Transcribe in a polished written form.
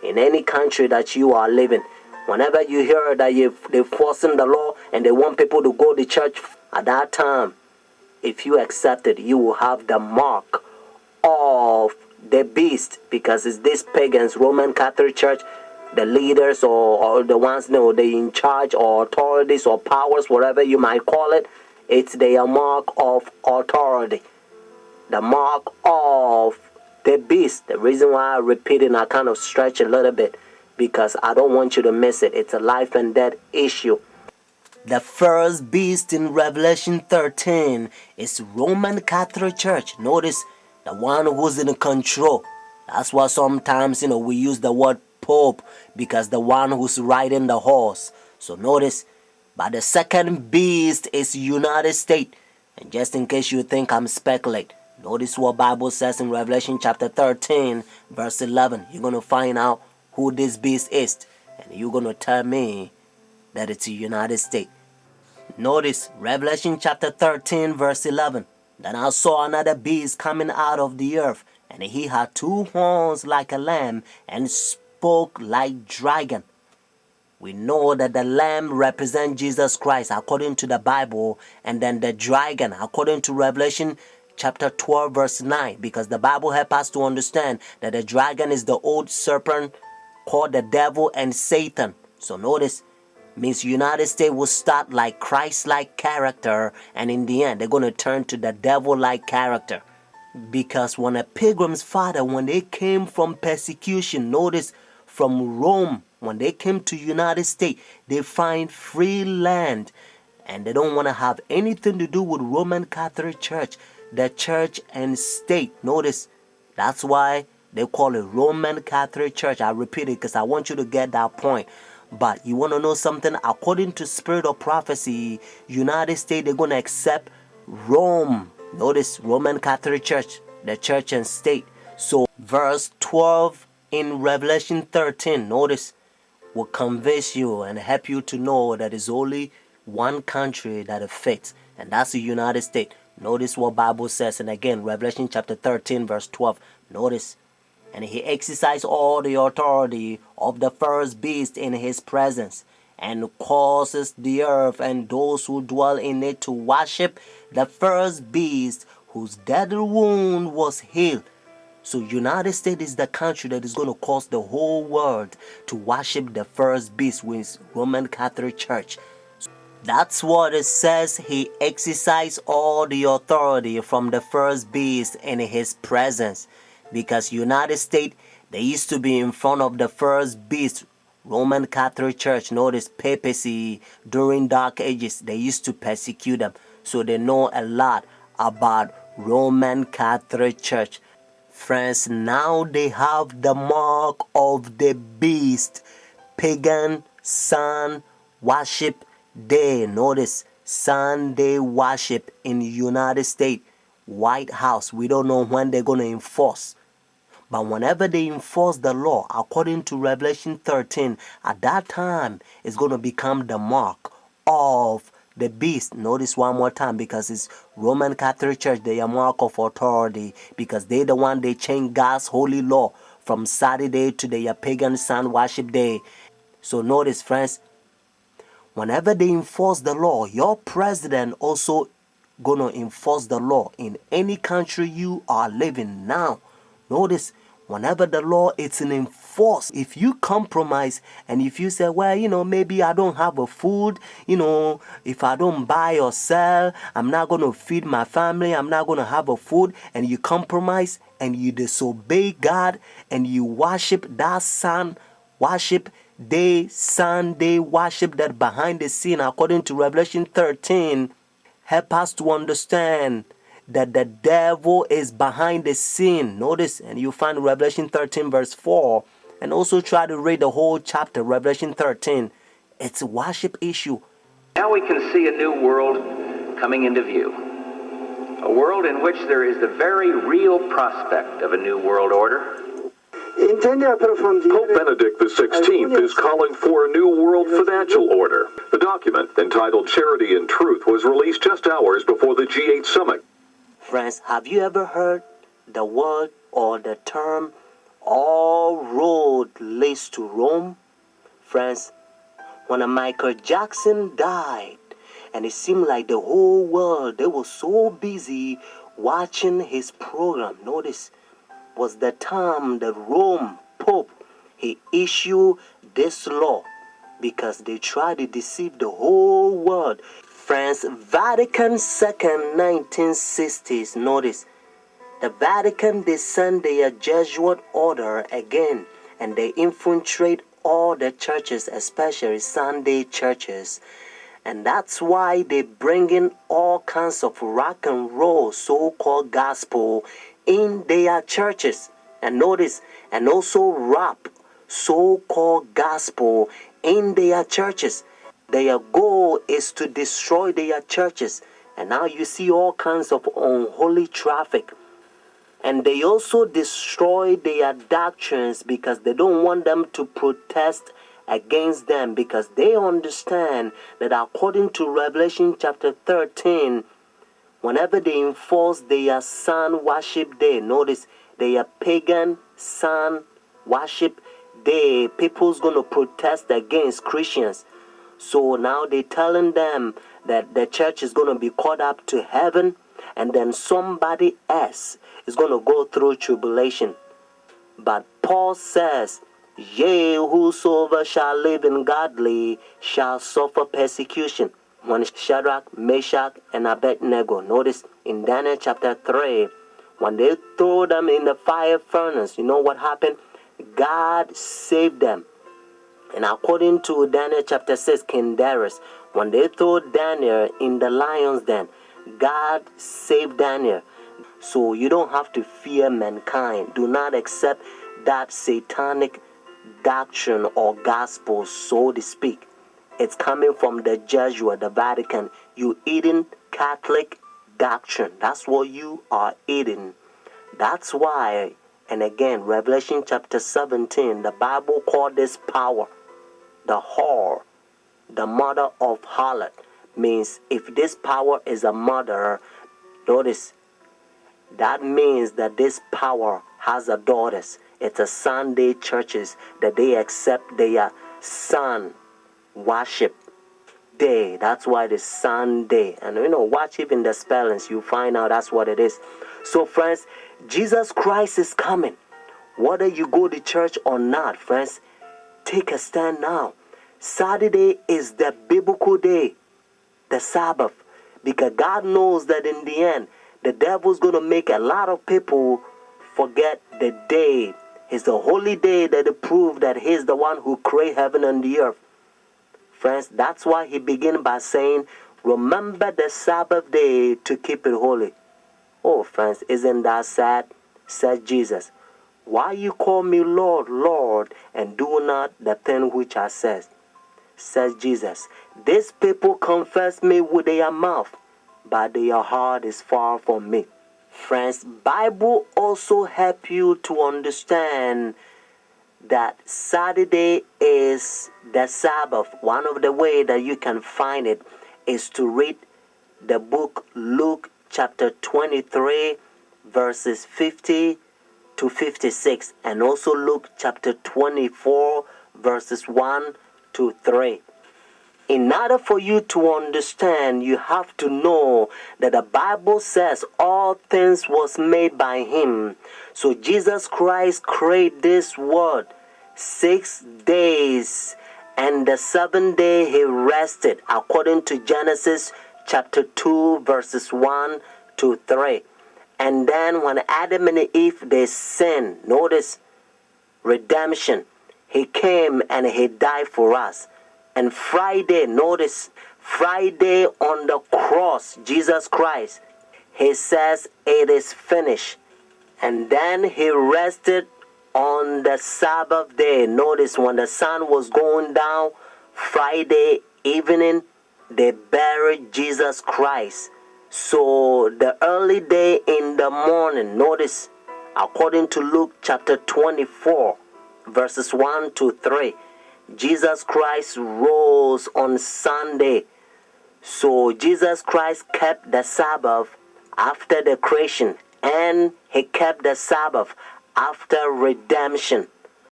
in any country that you are living. Whenever you hear that they're forcing the law and they want people to go to church, at that time, if you accept it, you will have the mark of the beast, because it's these pagans, Roman Catholic Church, the leaders or the ones, they in charge, or authorities or powers, whatever you might call it, it's their mark of authority, the mark of the beast. The reason why I repeat it and I kind of stretch a little bit, because I don't want you to miss it. It's a life and death issue. The first beast in Revelation 13 is Roman Catholic Church. Notice, the one who's in control. That's why sometimes, we use the word Pope, because the one who's riding the horse. So notice, but the second beast is United States. And just in case you think I'm speculating, notice what Bible says in Revelation chapter 13, verse 11. You're going to find out who this beast is. And you're going to tell me that it's the United States. Notice Revelation chapter 13, verse 11. Then I saw another beast coming out of the earth, and he had 2 horns like a lamb, and spoke like dragon. We know that the lamb represents Jesus Christ according to the Bible, and then the dragon according to Revelation chapter 12, verse 9, because the Bible helps us to understand that the dragon is the old serpent called the devil and Satan. So notice, means United States will start like Christ-like character, and in the end they're going to turn to the devil-like character. Because when a pilgrim's father, when they came from persecution, notice, from Rome, when they came to United States, they find free land, and they don't want to have anything to do with Roman Catholic Church, the church and state. Notice, that's why they call it Roman Catholic Church. I repeat it because I want you to get that point. But you want to know something? According to spirit of prophecy, United States, they're going to accept Rome. Notice, Roman Catholic Church, the church and state. So verse 12 in Revelation 13, notice, will convince you and help you to know that it's only one country that it fits, and that's the United States. Notice what Bible says, and again, Revelation chapter 13, verse 12. Notice, and he exercised all the authority of the first beast in his presence, and causes the earth and those who dwell in it to worship the first beast, whose deadly wound was healed. So United States is the country that is going to cause the whole world to worship the first beast, which is Roman Catholic Church. That's what it says. He exercised all the authority from the first beast in his presence. Because United States, they used to be in front of the first beast, Roman Catholic Church. Notice papacy during Dark Ages, they used to persecute them. So they know a lot about Roman Catholic Church. Friends, now they have the mark of the beast, pagan sun worship day. Notice, Sunday worship in United States, White House. We don't know when they're going to enforce. But whenever they enforce the law, according to Revelation 13, at that time, it's going to become the mark of the beast. Notice one more time, because it's Roman Catholic Church, they are mark of authority, because they the one, they change God's holy law from Saturday to their pagan sun worship day. So notice, friends, whenever they enforce the law, your president also gonna enforce the law in any country you are living now. Notice, whenever the law is enforced, if you compromise and if you say, well, maybe I don't have a food, if I don't buy or sell, I'm not going to feed my family, I'm not going to have a food, and you compromise and you disobey God and you worship that sun worship day, Sunday worship that behind the scene, according to Revelation 13, help us to understand that the devil is behind the scene. Notice, and you find Revelation 13 verse 4, and also try to read the whole chapter, Revelation 13. It's a worship issue. Now we can see a new world coming into view. A world in which there is the very real prospect of a new world order. Pope Benedict XVI is calling for a new world financial order. The document, entitled Charity and Truth, was released just hours before the G8 summit. Friends, have you ever heard the word or the term all road leads to Rome. Friends, when Michael Jackson died, and it seemed like the whole world, they were so busy watching his program. Notice, was the time that Rome Pope, he issued this law because they tried to deceive the whole world. Friends, Vatican II, 1960s, notice, the Vatican, they send their Jesuit order again, and they infiltrate all the churches, especially Sunday churches. And that's why they bring in all kinds of rock and roll, so-called gospel, in their churches. And notice, and also rap, so-called gospel, in their churches. Their goal is to destroy their churches. And now you see all kinds of unholy traffic. And they also destroy their doctrines because they don't want them to protest against them, because they understand that according to Revelation chapter 13, whenever they enforce their sun worship day, notice their pagan sun worship day, people's going to protest against Christians. So now they're telling them that the church is going to be caught up to heaven, and then somebody else is going to go through tribulation. But Paul says, yea, whosoever shall live in godly shall suffer persecution. When Shadrach, Meshach, and Abednego, notice in Daniel chapter 3, when they throw them in the fire furnace, you know what happened? God saved them. And according to Daniel chapter 6, King Darius, when they throw Daniel in the lion's den, God saved Daniel. So you don't have to fear mankind. Do not accept that satanic doctrine or gospel, so to speak. It's coming from the Jesuit, the Vatican. You eating Catholic doctrine. That's what you are eating. That's why, and again, Revelation chapter 17, the Bible called this power the whore, the mother of harlot. Means if this power is a mother, notice, that means that this power has a daughters. It's a Sunday churches that they accept their sun worship day. That's why it's Sunday. And watch even the spellings, you find out that's what it is. So friends, Jesus Christ is coming. Whether you go to church or not, friends, take a stand now. Saturday is the biblical day, the Sabbath, because God knows that in the end, the devil's going to make a lot of people forget the day. It's the holy day that they prove that he's the one who created heaven and the earth. Friends, that's why he began by saying, remember the Sabbath day to keep it holy. Oh, friends, isn't that sad? Said Jesus. Why you call me Lord, Lord, and do not the thing which I said? Says Jesus. These people confess me with their mouth, but their heart is far from me. Friends, Bible also help you to understand that Saturday is the Sabbath. One of the way that you can find it is to read the book Luke chapter 23 verses 50 to 56, and also Luke chapter 24 verses 1 to 3. In order for you to understand, you have to know that the Bible says all things was made by him. So Jesus Christ created this world 6 days, and the 7th day he rested, according to Genesis chapter 2 verses 1 to 3. And then when Adam and Eve, they sinned, notice redemption. He came and he died for us. And Friday, notice, Friday on the cross, Jesus Christ, he says it is finished. And then he rested on the Sabbath day. Notice when the sun was going down, Friday evening, they buried Jesus Christ. So the early day in the morning, notice, according to Luke chapter 24, verses 1 to 3, Jesus Christ rose on Sunday. So Jesus Christ kept the Sabbath after the creation, and he kept the Sabbath after redemption.